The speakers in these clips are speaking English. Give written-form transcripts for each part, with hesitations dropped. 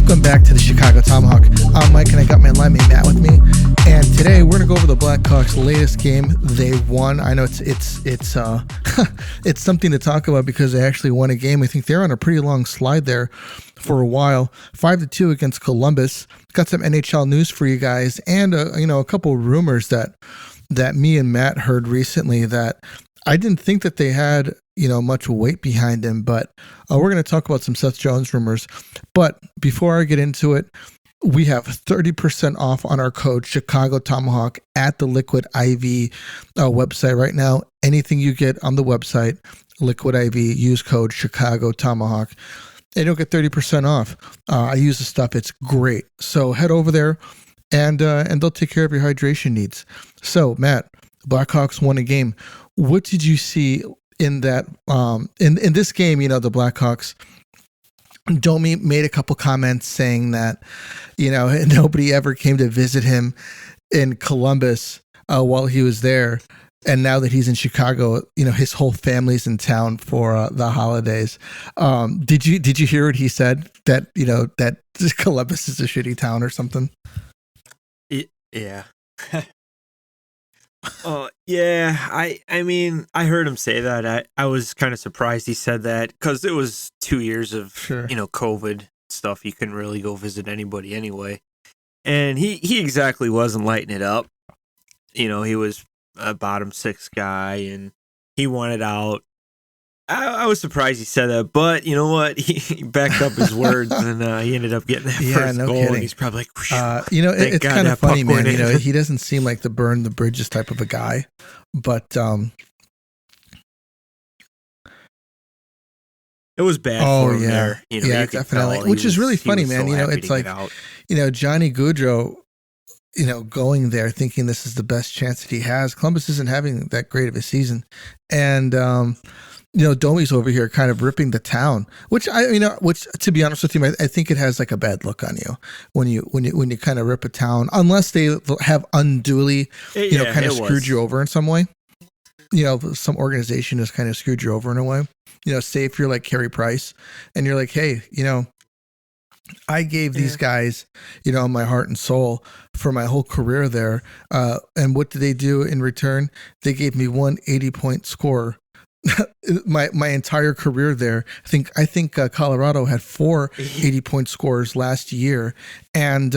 Welcome back to the Chicago Tomahawk. I'm Mike and I got my linemate Matt with me. And today we're gonna go over the Blackhawks' latest game. They won. I know it's it's something to talk about because they actually won a game. I think they're on a pretty long slide there for a while. 5-2 against Columbus. Got some NHL news for you guys, and a couple rumors that me and Matt heard recently that I didn't think that they had much weight behind him, but we're going to talk about some Seth Jones rumors. But before I get into it, we have 30% off on our code Chicago Tomahawk at the Liquid IV website right now. Anything you get on the website, Liquid IV, use code Chicago Tomahawk. And you'll get 30% off. I use the stuff. It's great. So head over there and they'll take care of your hydration needs. So Matt, Blackhawks won a game. What did you see in that in this game? The Blackhawks, Domi made a couple comments saying that nobody ever came to visit him in Columbus while he was there, and now that he's in Chicago, his whole family's in town for the holidays. Did you hear what he said, that that Columbus is a shitty town or something? Yeah. Oh, yeah. I mean, I heard him say that. I was kind of surprised he said that because it was 2 years of, COVID stuff. You couldn't really go visit anybody anyway. And he exactly wasn't lighting it up. He was a bottom six guy and he wanted out. I was surprised he said that, but you know what? He backed up his words and he ended up getting that first goal. Kidding. And he's probably like, it's kind of funny, man. He doesn't seem like the burn the bridges type of a guy, but it was bad for him there. Definitely. Which is really funny, man. It's like, Johnny Gaudreau, going there thinking this is the best chance that he has. Columbus isn't having that great of a season, and Domi's over here kind of ripping the town, which to be honest with you, I think it has like a bad look on you when you kind of rip a town, unless they have unduly, kind of screwed you over in some way. Some organization has kind of screwed you over in a way. Say if you're like Carey Price and you're like, hey, I gave these guys, my heart and soul for my whole career there. And what did they do in return? They gave me one 80-point score. my entire career there. I think Colorado had 4 80-point scores last year, and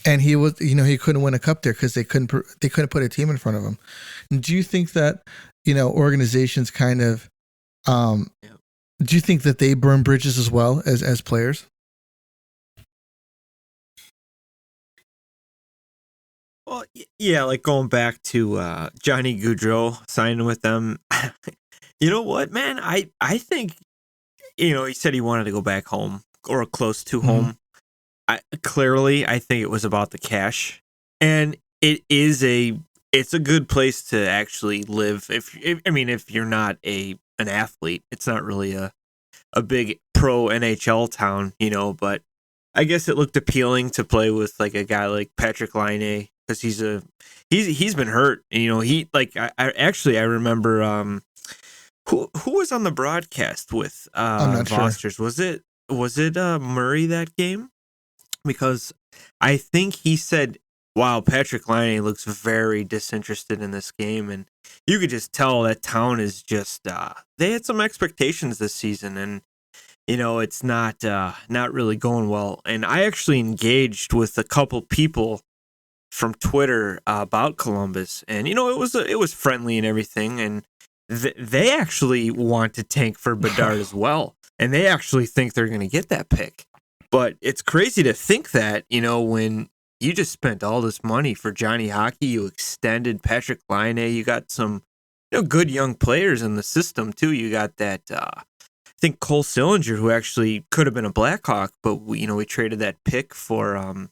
he was he couldn't win a cup there because they couldn't put a team in front of him. Do you think that organizations kind of do you think that they burn bridges as well as players? Well, yeah, like going back to Johnny Gaudreau signing with them. You know what, man? I think, he said he wanted to go back home or close to home. I think it was about the cash. And it's a good place to actually live. If you're not an athlete, it's not really a big pro NHL town, but I guess it looked appealing to play with like a guy like Patrick Laine. Because he's been hurt. I remember who was on the broadcast with Vosters? Sure. Was it Murray that game? Because I think he said, "Wow, Patrick Laine looks very disinterested in this game," and you could just tell that town is just they had some expectations this season, and it's not really going well. And I actually engaged with a couple people from Twitter about Columbus, and it was friendly and everything, and they actually want to tank for Bedard as well, and they actually think they're going to get that pick. But it's crazy to think that when you just spent all this money for Johnny Hockey, you extended Patrick Laine, you got some good young players in the system too. You got that I think Cole Sillinger, who actually could have been a Blackhawk, but we traded that pick for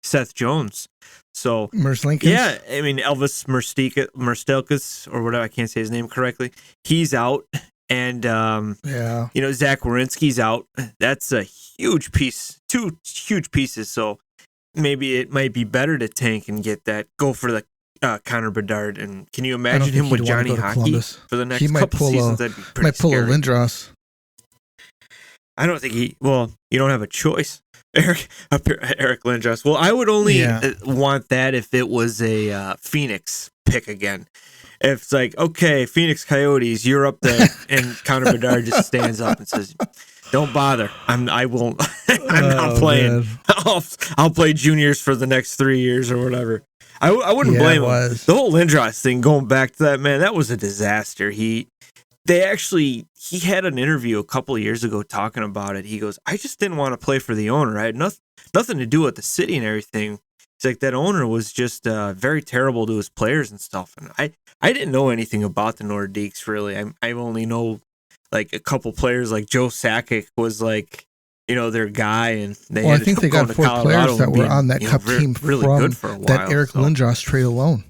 Seth Jones. So yeah, I mean Elvis Merstelkas or whatever, I can't say his name correctly. He's out, and Zach Werenski's out. That's a huge piece, 2 huge pieces. So maybe it might be better to tank and go for the Connor Bedard. And can you imagine him with Johnny Hockey for the next couple seasons? That'd be pretty scary. Pull a Lindros. I don't think you don't have a choice. Eric Lindros. Well, I would only want that if it was a Phoenix pick again. If it's like, okay, Phoenix Coyotes, you're up there, and Connor Bedard just stands up and says, "Don't bother. I won't. I'm not playing. I'll play juniors for the next 3 years or whatever." I wouldn't blame him. The whole Lindros thing, going back to that, man, that was a disaster. He had an interview a couple of years ago talking about it. He goes, "I just didn't want to play for the owner. I had nothing to do with the city and everything." It's like that owner was just very terrible to his players and stuff. And I didn't know anything about the Nordiques, really. I only know like a couple players, like Joe Sakic was like, their guy, and I think they got 4 players that were on that Cup team really from good for a while, that Eric Lindros trade alone.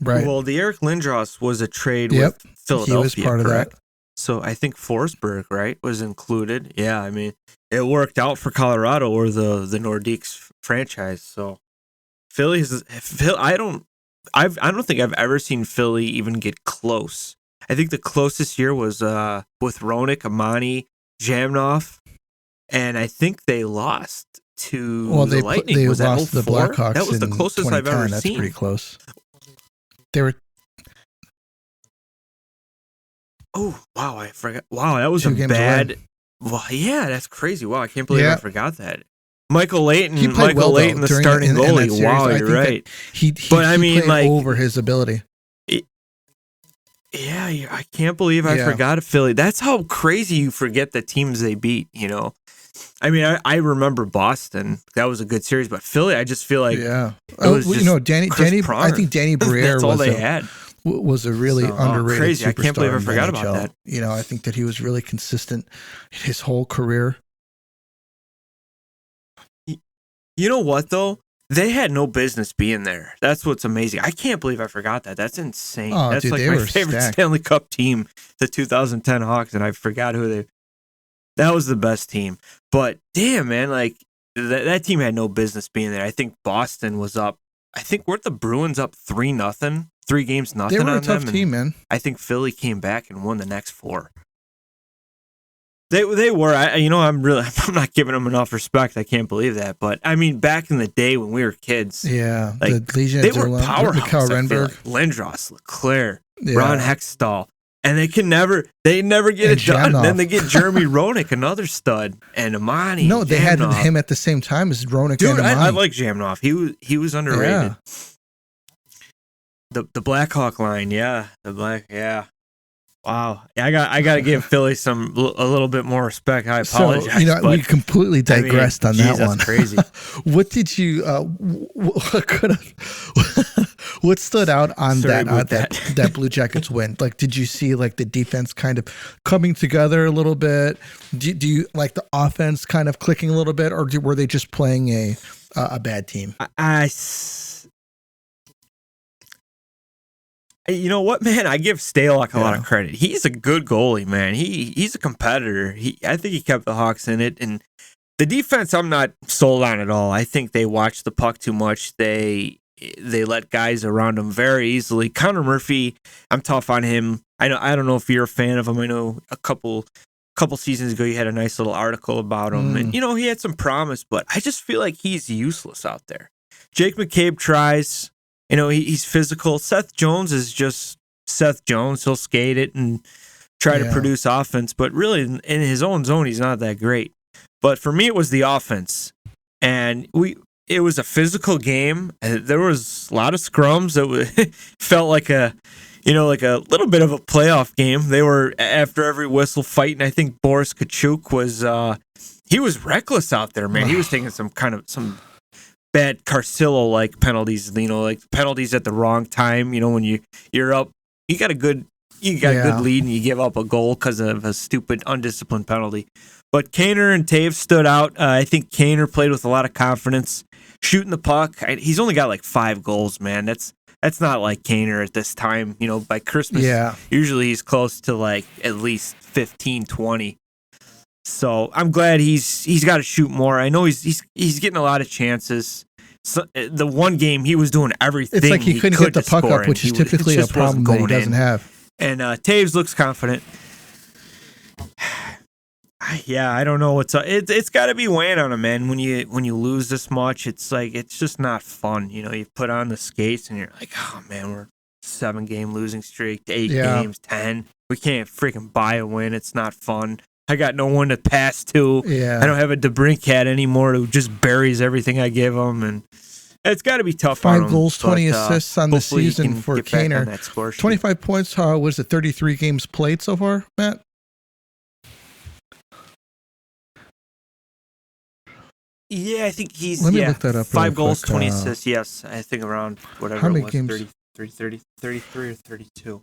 Right. Well, the Eric Lindros was a trade with Philadelphia. He was part of that. So I think Forsberg, right, was included. Yeah, I mean, it worked out for Colorado or the Nordiques franchise. So I don't think I've ever seen Philly even get close. I think the closest year was with Roenick, Amani, Jamnov, and I think they lost to the Lightning. They was lost that to the Blackhawks. That was the closest I've ever That's seen. Pretty close. They were. Oh wow! I forgot. Wow, that was 2 a games bad. away. Well, yeah, that's crazy. Wow, I can't believe I forgot that. Michael Layton, the starting goalie. Wow, you're right. He played over his ability. Yeah, I can't believe I forgot Philly. That's how crazy you forget the teams they beat. I mean, I remember Boston. That was a good series, but Philly, I just feel like Danny. I think Danny Briere that's all they had. Was a really underrated crazy. superstar. I can't believe I in forgot the about NHL. that. I think that he was really consistent his whole career. You know what though? They had no business being there. That's what's amazing. I can't believe I forgot that. That's insane. That's like my favorite Stanley Cup team, the 2010 Hawks, and I forgot who they. That was the best team. But damn, man, like that team had no business being there. I think Boston was up. I think weren't the Bruins up 3-0, 3 games nothing. They were on a tough them, team, man. I think Philly came back and won the next 4. They were. I'm not giving them enough respect. I can't believe that. But I mean, back in the day when we were kids, the Legion, they were powerhouse. Renberg, Lindros, Leclaire, Ron Hextall, and they never get it done. Then they get Jeremy Roenick, another stud, and Amani. No, they had him at the same time as Roenick. Dude, and Amani. I like Jamnov. He was underrated. Yeah. The Blackhawk line, Wow, I got to give Philly a little bit more respect. I apologize. So, we completely digressed on that one. That's crazy. What did you? What stood out on that Blue Jackets win? Like, did you see like the defense kind of coming together a little bit? Do you like the offense kind of clicking a little bit, or were they just playing a bad team? You know what, man? I give Stalock a lot of credit. He's a good goalie, man. He's a competitor. I think he kept the Hawks in it. And the defense, I'm not sold on at all. I think they watch the puck too much. They let guys around him very easily. Connor Murphy, I'm tough on him. I don't know if you're a fan of him. I know a couple seasons ago you had a nice little article about him, and he had some promise, but I just feel like he's useless out there. Jake McCabe tries. He's physical. Seth Jones is just Seth Jones. He'll skate it and try to produce offense, but really in his own zone, he's not that great. But for me, it was the offense, and it was a physical game. There was a lot of scrums. It felt like a little bit of a playoff game. They were after every whistle fighting. I think Boris Kachuk he was reckless out there, man. He was taking some bad Carcillo-like penalties, like penalties at the wrong time. When you're up, you got a good lead and you give up a goal because of a stupid, undisciplined penalty. But Kaner and Taves stood out. I think Kaner played with a lot of confidence, shooting the puck. He's only got like 5 goals, man. That's not like Kaner at this time. By Christmas, usually he's close to like at least 15, 20. So I'm glad he's got to shoot more. I know he's getting a lot of chances. So, the one game he was doing everything. It's like he couldn't get the puck up, which is typically a problem that he doesn't have. And Taves looks confident. Yeah, I don't know what's up. It's got to be weighing on him, man. When you lose this much, it's like it's just not fun. You put on the skates and you're like, oh man, we're 7-game losing streak, 8 games, 10. We can't freaking buy a win. It's not fun. I got no one to pass to. Yeah. I don't have a DeBrincat anymore who just buries everything I give him, and it's got to be tough. 5 on him, goals, 20 assists on the season for Kaner. 25 points. Was it 33 games played so far, Matt? Yeah, I think he's. Let me look that up. 5 goals, 20 assists. Yes, I think around whatever. How many it was, games? 33 or 32.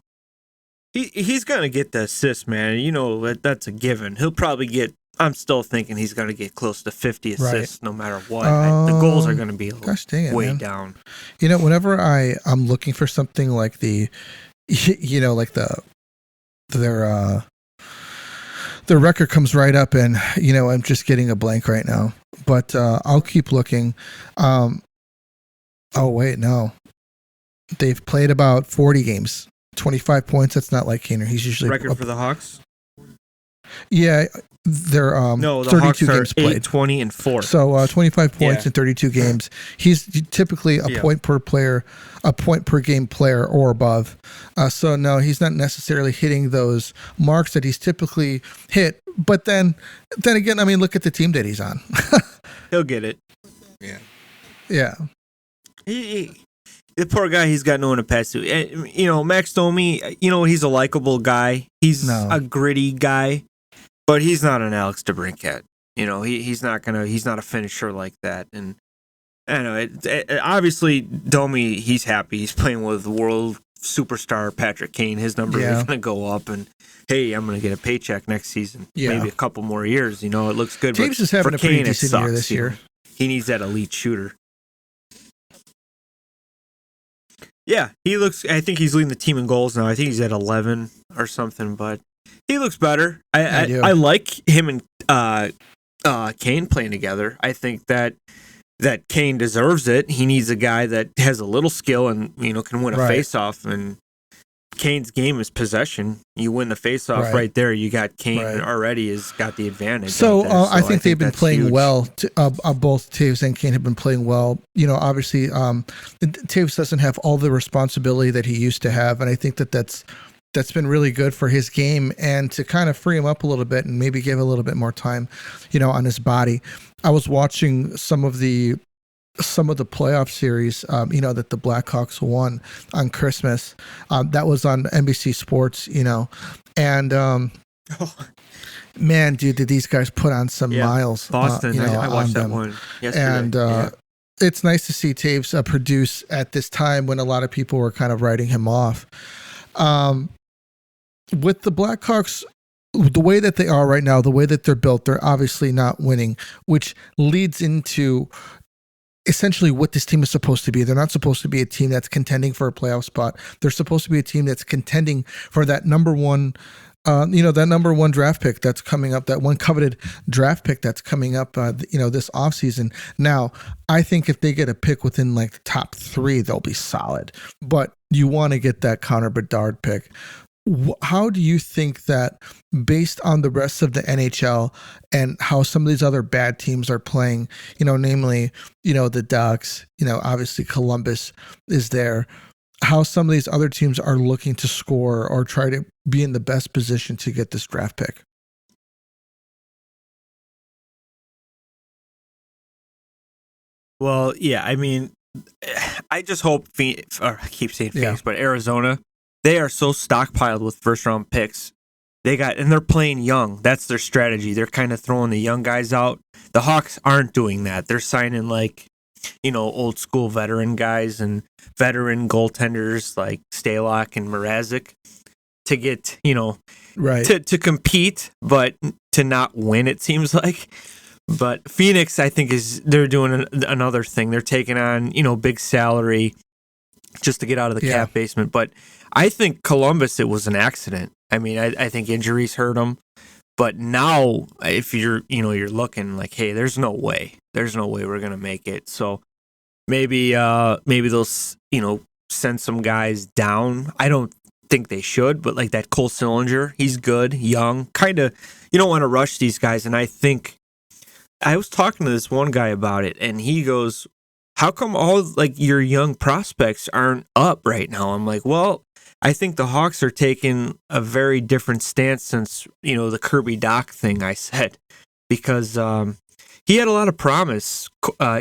He's gonna get the assist, man. That's a given. He'll probably get. I'm still thinking he's gonna get close to 50 assists, no matter what. The goals are gonna be way down. Whenever I'm looking for something like their record comes right up, and I'm just getting a blank right now. But I'll keep looking. Oh wait, no. They've played about 40 games, 25 points. That's not like Kaner. He's usually record for the Hawks. Yeah, they're no, the 32 Hawks games are played. 20 and 4. So 25 points in 32 games. He's typically a point per player, a point per game player or above. So no, he's not necessarily hitting those marks that he's typically hit. But then again, I mean, look at the team that he's on. He'll get it. Yeah. Yeah. The poor guy, he's got no one to pass to. Max Domi, he's a likable guy. He's a gritty guy, but he's not an Alex DeBrincat. He's not a finisher like that. And I don't know. Obviously, Domi, he's happy. He's playing with world superstar Patrick Kane. His numbers are going to go up, and hey, I'm going to get a paycheck next season. Yeah. Maybe a couple more years. It looks good. James is having a pretty decent year this year. He needs that elite shooter. Yeah, I think he's leading the team in goals now. I think he's at 11 or something, but he looks better. I like him and Kane playing together. I think that Kane deserves it. He needs a guy that has a little skill and can win a face-off. And Kane's game is possession. You win the face-off right there. You got Kane already has got the advantage. So I think they've been playing huge. Well. Both Taves and Kane have been playing well. Obviously, Taves doesn't have all the responsibility that he used to have, and I think that's been really good for his game and to kind of free him up a little bit and maybe give a little bit more time, on his body. I was watching some of the playoff series, that the Blackhawks won on Christmas. That was on NBC Sports, and man, dude, did these guys put on some miles? Boston, I watched that one yesterday. And it's nice to see Taves produce at this time when a lot of people were kind of writing him off. With the Blackhawks, the way that they are right now, the way that they're built, they're obviously not winning, which leads into essentially what this team is supposed to be. They're not supposed to be a team that's contending for a playoff spot. They're supposed to be a team that's contending for that number one, that number one draft pick that's coming up, that one coveted draft pick that's coming up, this offseason. Now, I think if they get a pick within like the top 3, they'll be solid. But you want to get that Connor Bedard pick. How do you think that, based on the rest of the NHL and how some of these other bad teams are playing, namely, the Ducks, obviously Columbus is there, how some of these other teams are looking to score or try to be in the best position to get this draft pick? Well, yeah, I mean, I just hope I keep saying Phoenix, but Arizona, they are so stockpiled with first round picks. And they're playing young. That's their strategy. They're kind of throwing the young guys out. The Hawks aren't doing that. They're signing old school veteran guys and veteran goaltenders like Stalock and Mrazek to get, to compete, but to not win, it seems like. But Phoenix, I think, they're doing another thing. They're taking on, big salary just to get out of the cap basement. But I think Columbus, it was an accident. I mean, I think injuries hurt them. But now, if you're looking like, hey, there's no way we're gonna make it. So maybe they'll, send some guys down. I don't think they should, but like that Cole Sillinger, he's good, young, kind of. You don't want to rush these guys, and I think I was talking to this one guy about it, and he goes, "How come all like your young prospects aren't up right now?" I'm like, "Well, I think the Hawks are taking a very different stance since the Kirby Doc thing I said, because he had a lot of promise.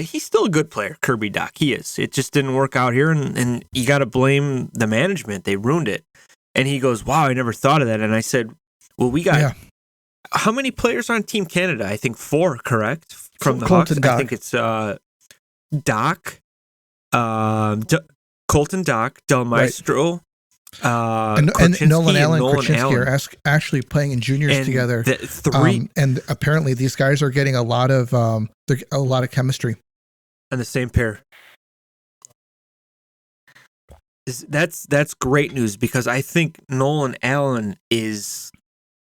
He's still a good player, Kirby Doc. He is. It just didn't work out here, and you got to blame the management. They ruined it." And he goes, "Wow, I never thought of that." And I said, "Well, we got how many players on Team Canada? I think 4, correct? From the Hawks. Doc. I think it's Doc, Colton Doc, Del Maestro." Right. And Nolan Allen and Korchinski are actually playing in juniors together. And apparently these guys are getting a lot of chemistry. And the same pair. That's great news, because I think Nolan Allen is,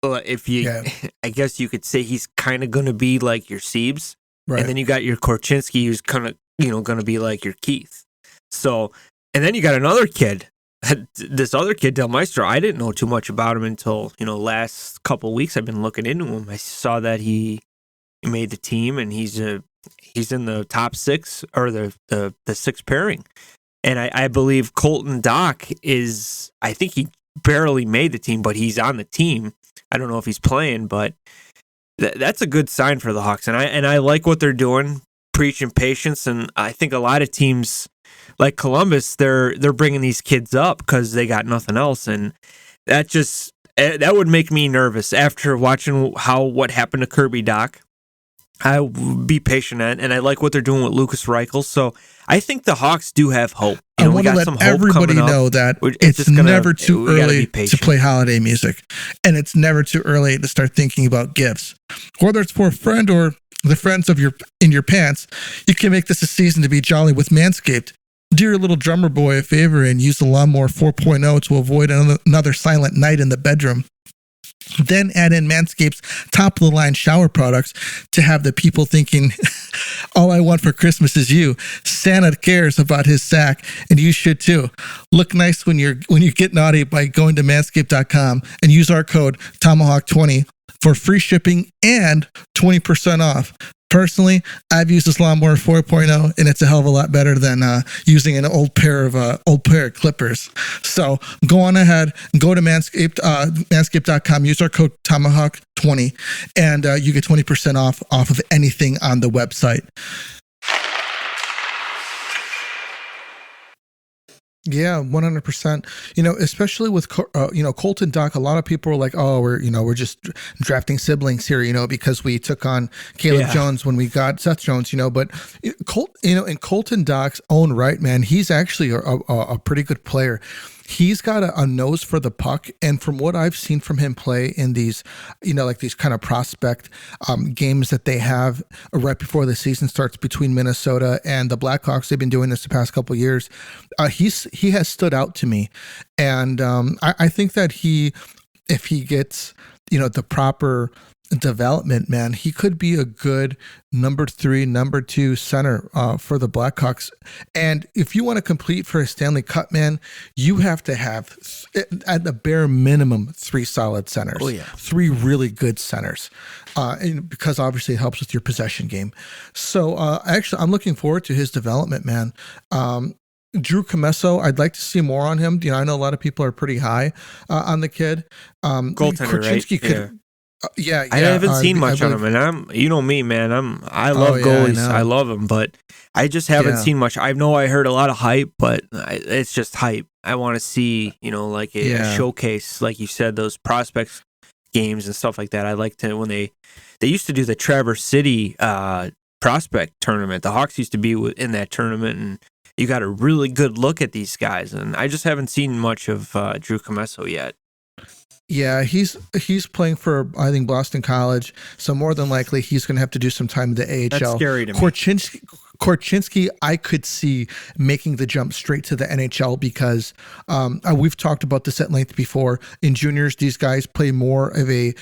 I guess you could say he's kind of going to be like your Siebes. Right. And then you got your Korchinski, who's kind of going to be like your Keith. So, and then you got another kid. This other kid, Del Maestro, I didn't know too much about him until, last couple of weeks. I've been looking into him. I saw that he made the team, and he's in the top 6 or the 6th pairing. And I believe Colton Doc I think he barely made the team, but he's on the team. I don't know if he's playing, but that's a good sign for the Hawks. And I like what they're doing, preaching patience. And I think a lot of teams, like Columbus, they're bringing these kids up because they got nothing else, and that would make me nervous after watching what happened to Kirby Doc. I would be patient, and I like what they're doing with Lucas Reichel. So I think the Hawks do have hope. I want to let everybody know that it's never too early to play holiday music, and it's never too early to start thinking about gifts, whether it's for a friend or the friends in your pants. You can make this a season to be jolly with Manscaped. Do your little drummer boy a favor and use the Lawnmower 4.0 to avoid another silent night in the bedroom. Then add in Manscaped's top-of-the-line shower products to have the people thinking, all I want for Christmas is you. Santa cares about his sack, and you should too. Look nice when you get naughty by going to manscaped.com and use our code Tomahawk20 for free shipping and 20% off. Personally, I've used this Lawnmower 4.0, and it's a hell of a lot better than using an old pair of clippers. So go on ahead, go to Manscaped, manscaped.com, use our code Tomahawk20, and you get 20% off of anything on the website. Yeah, 100%. Especially with Colton Doc, a lot of people were like, "Oh, we're just drafting siblings here," because we took on Caleb Jones when we got Seth Jones, But in Colton Doc's own right, man, he's actually a pretty good player. He's got a nose for the puck, and from what I've seen from him play in these, like these kind of prospect games that they have right before the season starts between Minnesota and the Blackhawks, they've been doing this the past couple of years. He has stood out to me, and I think that if he gets the proper development, man, he could be a good number 3, number 2 center for the Blackhawks. And if you want to compete for a Stanley Cup, man, you have to have at the bare minimum 3 solid centers. Oh yeah, 3 really good centers, because obviously it helps with your possession game. So actually, I'm looking forward to his development, man. Drew Comesso, I'd like to see more on him. I know a lot of people are pretty high on the kid. Goaltender, right? Could. Yeah, I haven't seen much on him, and me, man. I love goalies. I love them, but I just haven't seen much. I know I heard a lot of hype, but it's just hype. I want to see, like a showcase, like you said, those prospects games and stuff like that. I like to when they used to do the Traverse City prospect tournament. The Hawks used to be in that tournament, and you got a really good look at these guys. And I just haven't seen much of Drew Comesso yet. Yeah, he's playing for, I think, Boston College, so more than likely he's going to have to do some time in the AHL. That's scary to me. Korchinski, I could see making the jump straight to the NHL because we've talked about this at length before. In juniors, these guys play more of a,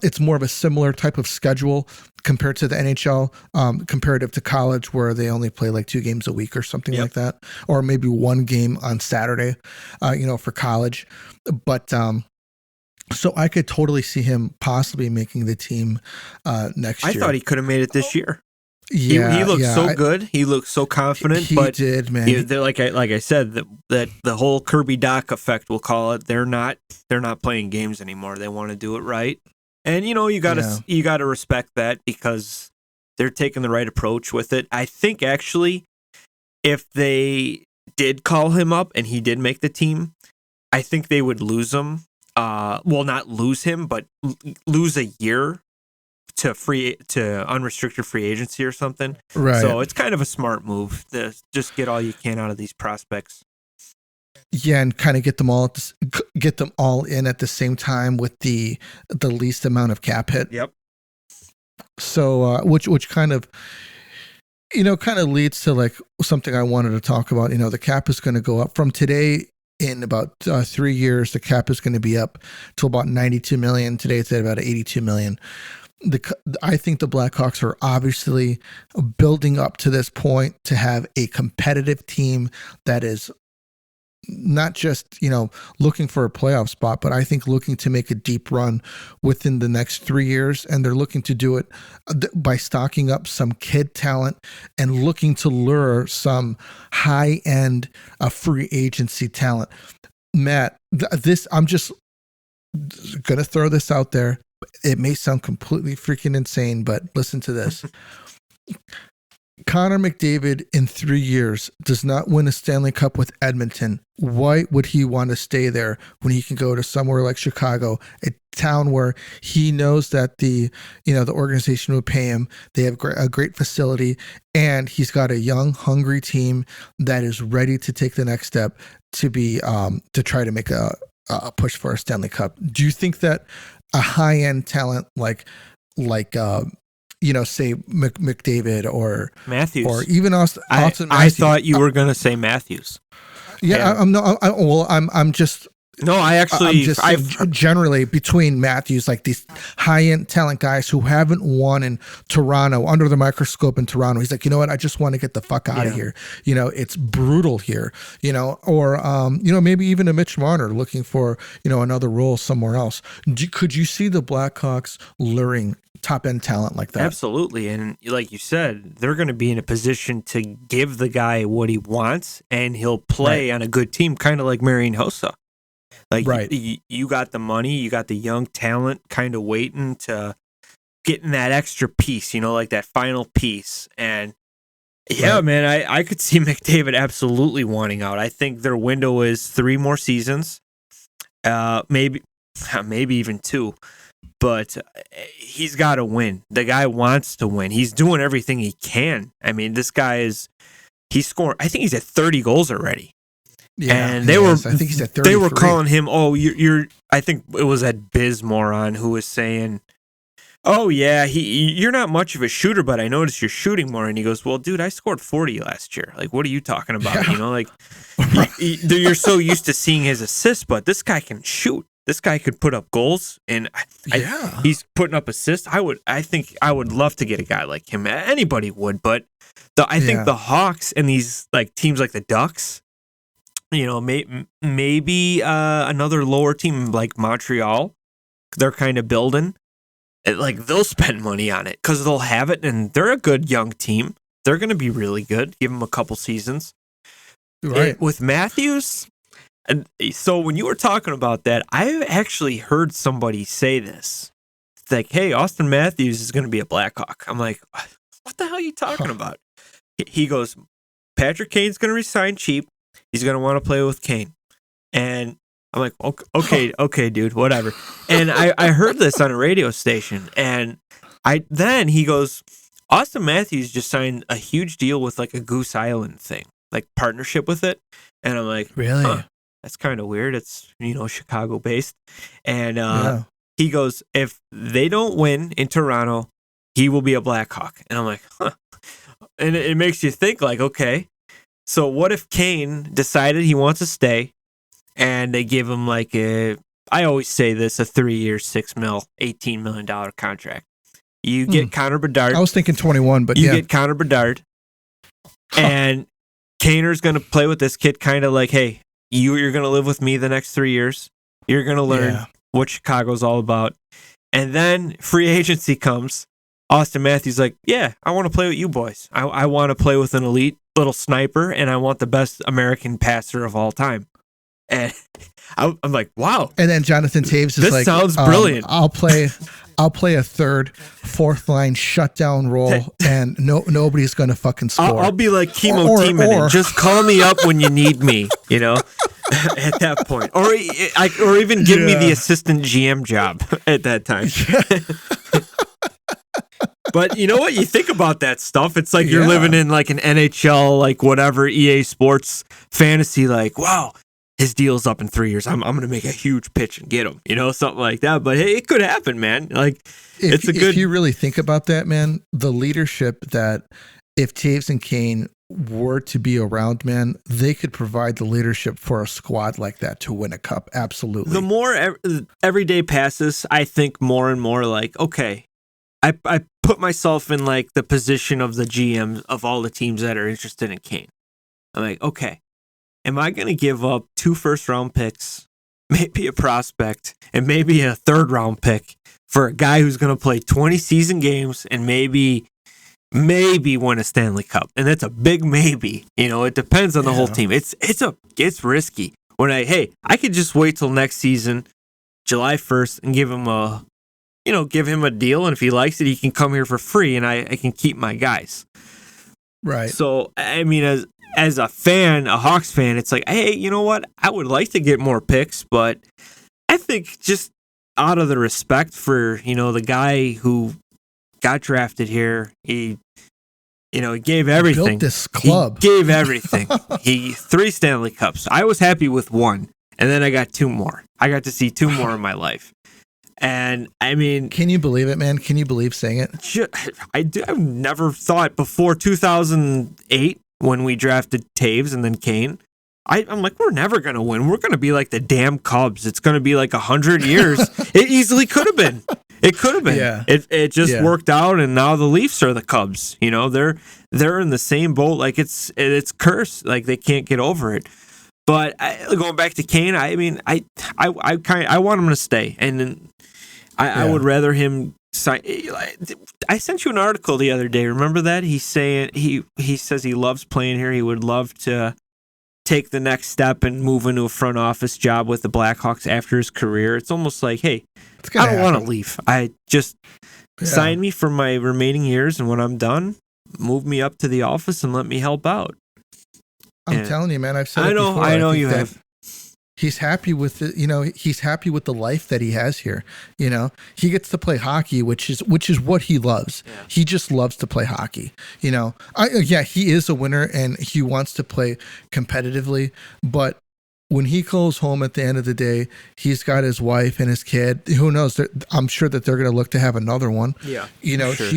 it's more of a similar type of schedule compared to the NHL, comparative to college where they only play like 2 games a week or something like that, or maybe 1 game on Saturday, for college. But so I could totally see him possibly making the team next year. I thought he could have made it this year. Yeah, he looked so good. He looked so confident. He but did, man. They're like I said, that the whole Kirby Doc effect, we'll call it. They're not playing games anymore. They want to do it right, and you gotta respect that because they're taking the right approach with it. I think actually, if they did call him up and he did make the team, I think they would lose him. Well, not lose him, but lose a year to unrestricted free agency or something. Right. So it's kind of a smart move to just get all you can out of these prospects. Yeah, and kind of get them all in at the same time with the least amount of cap hit. Yep. So which kind of leads to like something I wanted to talk about. The cap is going to go up from today. In about 3 years, the cap is going to be up to about 92 million. Today it's at about 82 million. I think the Blackhawks are obviously building up to this point to have a competitive team that is not just, looking for a playoff spot, but I think looking to make a deep run within the next 3 years. And they're looking to do it by stocking up some kid talent and looking to lure some high-end free agency talent. Matt, I'm just going to throw this out there. It may sound completely freaking insane, but listen to this. Connor McDavid in 3 years does not win a Stanley Cup with Edmonton. Why would he want to stay there when he can go to somewhere like Chicago, a town where he knows that the organization would pay him. They have a great facility, and he's got a young, hungry team that is ready to take the next step to be to try to make a push for a Stanley Cup. Do you think that a high-end talent like say McDavid or Matthews or even Austin Matthews. I thought you were going to say Matthews. Yeah, I'm just. No, I'm generally between Matthews, like these high-end talent guys who haven't won in Toronto, under the microscope in Toronto. He's like, you know what? I just want to get the fuck out of here. It's brutal here, or, maybe even a Mitch Marner looking for, another role somewhere else. Could you see the Blackhawks luring top-end talent like that? Absolutely. And like you said, they're going to be in a position to give the guy what he wants, and he'll play on a good team, kind of like Marian Hossa. Like, you got the money, you got the young talent kind of waiting to get in that extra piece, like that final piece. And man, I could see McDavid absolutely wanting out. I think their window is 3 more seasons, maybe even 2. But he's got to win. The guy wants to win. He's doing everything he can. I mean, this guy he's scoring. I think he's at 30 goals already. Yeah, and I think he's at 33. They were calling him, you're. I think it was Ed Bismoron who was saying, "Oh yeah, you're not much of a shooter, but I noticed you're shooting more." And he goes, "Well, dude, I scored 40 last year. Like, what are you talking about? You're so used to seeing his assists, but this guy can shoot. This guy could put up goals, and he's putting up assists. I think I would love to get a guy like him. Anybody would, but I think the Hawks and these like teams like the Ducks." Maybe another lower team like Montreal, they're kind of building. Like, they'll spend money on it because they'll have it, and they're a good young team. They're going to be really good. Give them a couple seasons. Right. With Matthews, and so when you were talking about that, I've actually heard somebody say this. It's like, hey, Austin Matthews is going to be a Blackhawk. I'm like, what the hell are you talking about? He goes, Patrick Kane's going to resign cheap. He's going to want to play with Kane. And I'm like, okay, dude, whatever. And I heard this on a radio station. And then he goes, Austin Matthews just signed a huge deal with like a Goose Island thing, like partnership with it. And I'm like, really? That's kind of weird. It's, Chicago based. And he goes, if they don't win in Toronto, he will be a Blackhawk. And I'm like, and it makes you think like, okay, so what if Kane decided he wants to stay and they give him like I always say this, a 3-year, $18 million contract. You get Connor Bedard. I was thinking 21, but you get Connor Bedard, and Kaner's going to play with this kid kind of like, hey, you're going to live with me the next 3 years. You're going to learn what Chicago's all about. And then free agency comes. Austin Matthews like, yeah, I want to play with you boys. I want to play with an elite little sniper, and I want the best American passer of all time. And I'm like, wow. And then Jonathan Taves is like, this sounds brilliant. I'll play a third, fourth line shutdown role, and nobody's going to fucking score. I'll be like Chemo Timonen. Just call me up when you need me, you know, at that point. Or even give me the assistant GM job at that time. But you know what? You think about that stuff. It's like you're living in like an NHL, like whatever, EA Sports fantasy, like, wow, his deal's up in 3 years. I'm going to make a huge pitch and get him, you know, something like that. But hey, it could happen, man. Like, if you really think about that, man, the leadership that if Taves and Kane were to be around, man, they could provide the leadership for a squad like that to win a cup. Absolutely. The more every day passes, I think more and more like, okay, I put myself in like the position of the GM of all the teams that are interested in Kane. I'm like, okay, am I going to give up 2 first-round picks, maybe a prospect, and maybe a third-round pick for a guy who's going to play 20 season games and maybe win a Stanley Cup? And that's a big maybe. You know, it depends on the whole team. It's risky. I could just wait till next season, July 1st, and give him a deal, and if he likes it, he can come here for free, and I can keep my guys. Right. So, I mean, as a fan, a Hawks fan, it's like, hey, you know what? I would like to get more picks, but I think just out of the respect for, you know, the guy who got drafted here, he gave everything. He built this club. He gave everything. 3 Stanley Cups. I was happy with 1, and then I got 2 more. I got to see 2 more in my life. And I mean, can you believe it, man? Can you believe saying it? I've never thought before 2008 when we drafted Taves and then Kane. I'm like, we're never going to win. We're going to be like the damn Cubs. It's going to be like 100 years. It easily could have been. It could have been. Yeah. It just worked out, and now the Leafs are the Cubs. You know, they're in the same boat. Like it's cursed. Like they can't get over it. But going back to Kane, I mean, I want him to stay, and I would rather him sign. I sent you an article the other day. Remember that? He's saying he says he loves playing here. He would love to take the next step and move into a front office job with the Blackhawks after his career. It's almost like, hey, I don't want to leave. I just sign me for my remaining years, and when I'm done, move me up to the office and let me help out. I'm telling you, man. I've said it before. I know you have. He's happy with it. You know, he's happy with the life that he has here. You know, he gets to play hockey, which is what he loves. Yeah. He just loves to play hockey. You know, he is a winner and he wants to play competitively. But when he goes home at the end of the day, he's got his wife and his kid. Who knows? I'm sure that they're going to look to have another one. Yeah. You know, sure.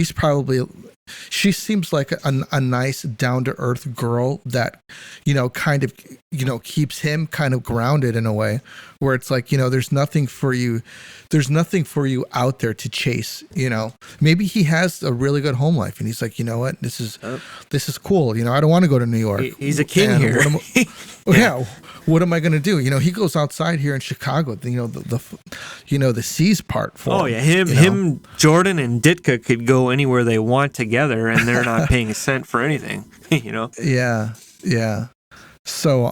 She seems like a nice, down-to-earth girl that, you know, kind of, you know, keeps him kind of grounded in a way where it's like, you know, there's nothing for you out there to chase, you know. Maybe he has a really good home life and he's like, you know what, this is cool. You know, I don't want to go to New York. He's a king here. What am I going to do? You know, he goes outside here in Chicago, you know, the seas part for him. Oh yeah. Him, Jordan and Ditka could go anywhere they want together and they're not paying a cent for anything, you know? Yeah. Yeah. So,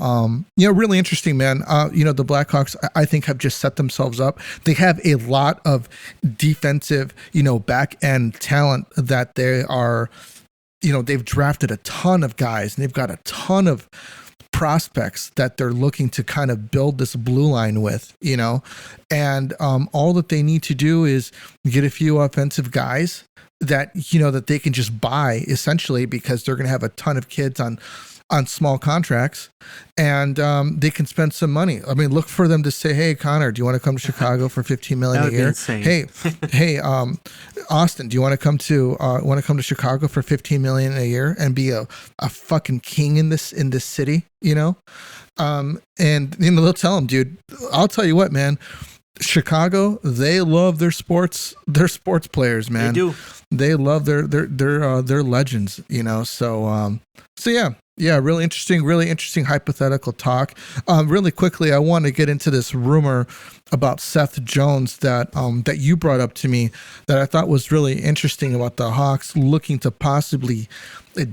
you know, really interesting, man. You know, the Blackhawks, I think, have just set themselves up. They have a lot of defensive, you know, back end talent that they are, you know, they've drafted a ton of guys and they've got a ton of prospects that they're looking to kind of build this blue line with, you know, and all that they need to do is get a few offensive guys that, you know, that they can just buy essentially because they're going to have a ton of kids on on small contracts, and they can spend some money. I mean, look for them to say, "Hey, Connor, do you want to come to Chicago for $15 million a year?" Hey, Austin, do you want to come to Chicago for $15 million a year and be a fucking king in this city? And they'll tell them, dude. I'll tell you what, man. Chicago, they love their sports players, man. They do. They love their legends, So yeah, really interesting hypothetical talk. Really quickly, I want to get into this rumor about Seth Jones that you brought up to me that I thought was really interesting about the Hawks looking to possibly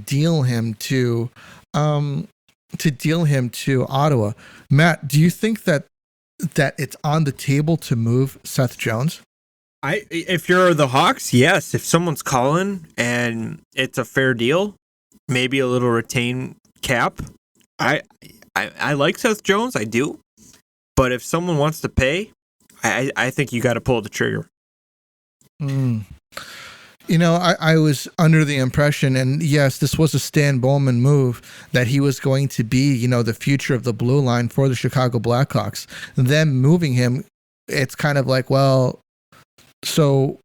deal him to Ottawa. Matt, do you think that it's on the table to move Seth Jones? If you're the Hawks, yes. If someone's calling and it's a fair deal, maybe a little retain cap. I like Seth Jones, I do. But if someone wants to pay, I think you got to pull the trigger. I was under the impression, and yes, this was a Stan Bowman move, that he was going to be, the future of the blue line for the Chicago Blackhawks. Them moving him, it's kind of like, well, so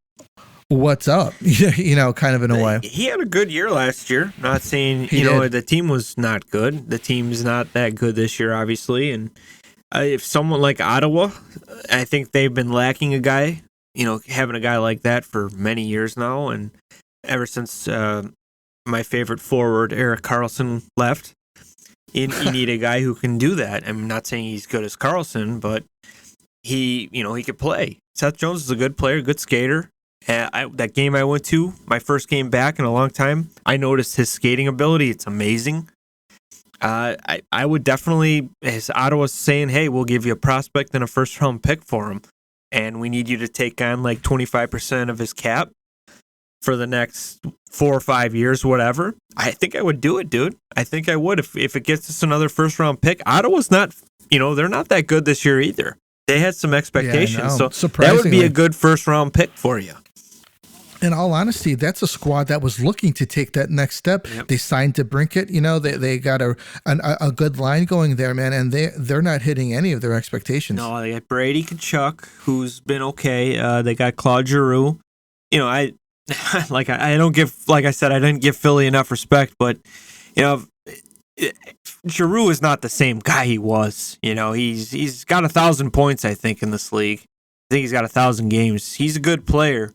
what's up? Kind of in a way. He had a good year last year. Not saying, the team was not good. The team's not that good this year, obviously. And if someone like Ottawa, I think they've been lacking a guy. Having a guy like that for many years now, and ever since my favorite forward, Erik Karlsson, left, you need a guy who can do that. I'm not saying he's good as Karlsson, but he could play. Seth Jones is a good player, good skater. That game I went to, my first game back in a long time, I noticed his skating ability. It's amazing. I would definitely, as Ottawa's saying, hey, we'll give you a prospect and a first-round pick for him. And we need you to take on like 25% of his cap for the next 4 or 5 years, whatever. I think I would do it, dude. I think I would if it gets us another first round pick. Ottawa's not, they're not that good this year either. They had some expectations, so that would be a good first round pick for you. In all honesty, that's a squad that was looking to take that next step. Yep. They signed to Brinkett. They got a good line going there, man, and they're not hitting any of their expectations. No, they got Brady Tkachuk, who's been okay. They got Claude Giroux. I don't give, like I said, I didn't give Philly enough respect, but Giroux is not the same guy he was. He's got 1,000 points, I think, in this league. I think he's got 1,000 games. He's a good player.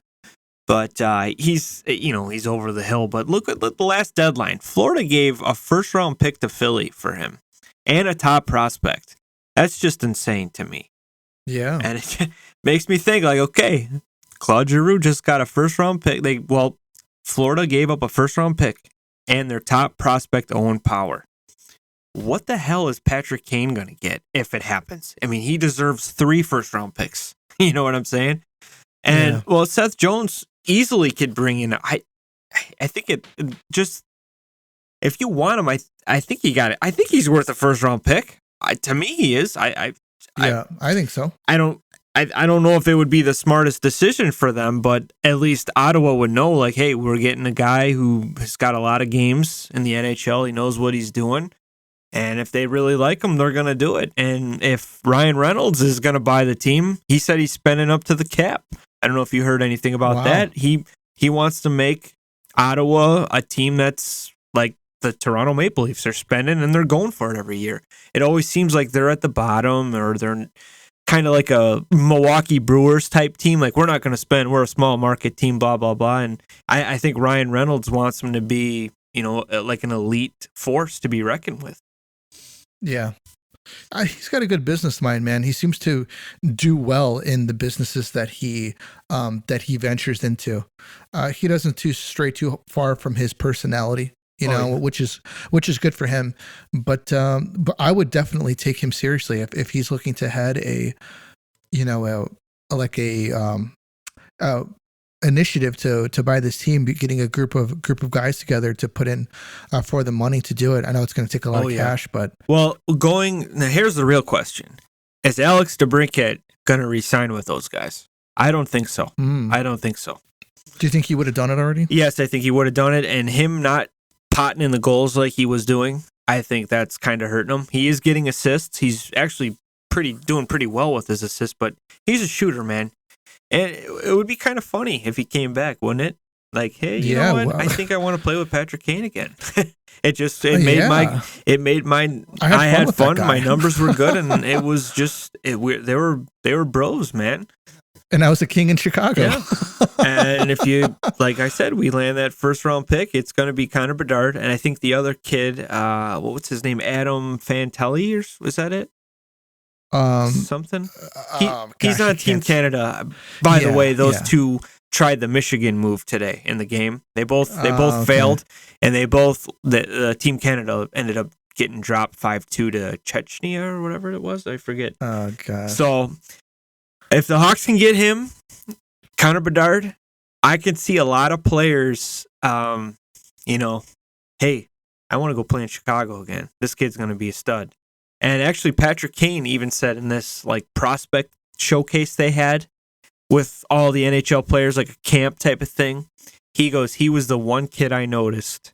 But he's over the hill. But look at the last deadline. Florida gave a first-round pick to Philly for him and a top prospect. That's just insane to me. Yeah. And it makes me think, like, okay, Claude Giroux just got a first-round pick. Florida gave up a first-round pick and their top prospect, Owen Power. What the hell is Patrick Kane going to get if it happens? I mean, he deserves 3 first-round picks. You know what I'm saying? And, Seth Jones easily could bring in. I think it just, if you want him, I think he got it. I think he's worth a first round pick. To me, he is. I think so. I don't know if it would be the smartest decision for them, but at least Ottawa would know, like, hey, we're getting a guy who has got a lot of games in the NHL. He knows what he's doing. And if they really like him, they're going to do it. And if Ryan Reynolds is going to buy the team, he said he's spending up to the cap. I don't know if you heard anything about that. He wants to make Ottawa a team that's like the Toronto Maple Leafs. They're spending and they're going for it every year. It always seems like they're at the bottom, or they're kind of like a Milwaukee Brewers type team. Like, we're not going to spend. We're a small market team, blah, blah, blah. And I think Ryan Reynolds wants them to be, like an elite force to be reckoned with. Yeah. He's got a good business mind, man. He seems to do well in the businesses that he ventures into. He doesn't stray too far from his personality, which is good for him. But I would definitely take him seriously if he's looking to head a initiative to buy this team, getting a group of guys together to put in for the money to do it. I know it's going to take a lot of cash, but now here's the real question: is Alex DeBrincat going to re-sign with those guys? I don't think so. I don't think so. Do you think he would have done it already? Yes, I think he would have done it, and him not potting in the goals like he was doing I think that's kind of hurting him. He is getting assists. He's actually doing pretty well with his assists, but he's a shooter, man. And it would be kind of funny if he came back, wouldn't it? Like, hey, you know what? Well, I think I want to play with Patrick Kane again. I had fun. My numbers were good, and it was just they were bros, man. And I was a king in Chicago. Yeah. And if you, like I said, we land that first round pick, it's going to be Connor Bedard, and I think the other kid, what's his name, Adam Fantelli, or was that it? Something. He's on Team Canada. By the way, those two tried the Michigan move today in the game. They both failed, and the Team Canada ended up getting dropped 5-2 to Chechnya or whatever it was. I forget. Oh god. So if the Hawks can get him, Connor Bedard, I could see a lot of players. Hey, I want to go play in Chicago again. This kid's going to be a stud. And actually, Patrick Kane even said in this prospect showcase they had with all the NHL players, like a camp type of thing, he goes, he was the one kid I noticed,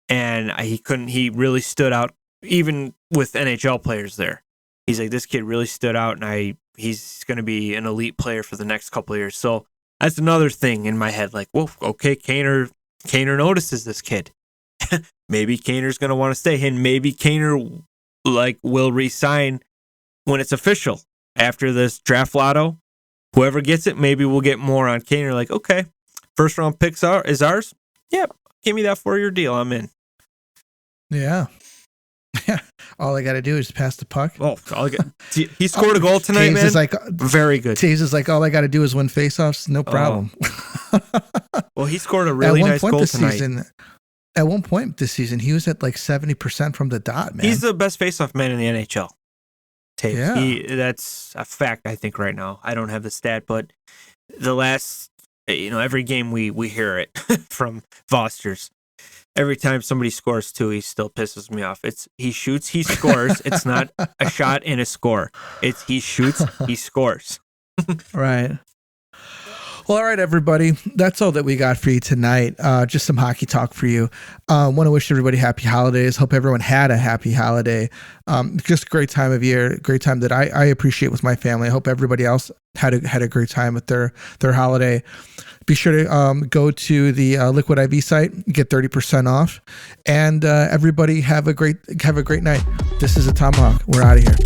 and he really stood out even with NHL players there. He's like, this kid really stood out, and he's going to be an elite player for the next couple of years. So that's another thing in my head, like, whoa, okay, Kaner notices this kid. Maybe Kaner's going to want to stay, and maybe Kaner will re-sign when it's official after this draft lotto. Whoever gets it, maybe we'll get more on Kaner. Like, okay, first round picks is ours. Yep, give me that 4-year deal. I'm in. Yeah. All I got to do is pass the puck. Oh, he scored a goal tonight, man. Very good. Taze is like, all I got to do is win faceoffs. No problem. Well, he scored a really nice goal tonight. At one point this season, he was at 70% from the dot, man. He's the best faceoff man in the NHL. Taves. Yeah. That's a fact, I think, right now. I don't have the stat, but the last, every game we hear it from Vosters. Every time somebody scores two, he still pisses me off. It's he shoots, he scores. It's not a shot and a score. It's he shoots, he scores. Right. Well, all right, everybody. That's all that we got for you tonight. Just some hockey talk for you. Want to wish everybody happy holidays. Hope everyone had a happy holiday. Just a great time of year. Great time that I appreciate with my family. I hope everybody else had a great time with their holiday. Be sure to go to the Liquid IV site, get 30% off, and everybody have a great night. This is a Tomahawk. We're out of here.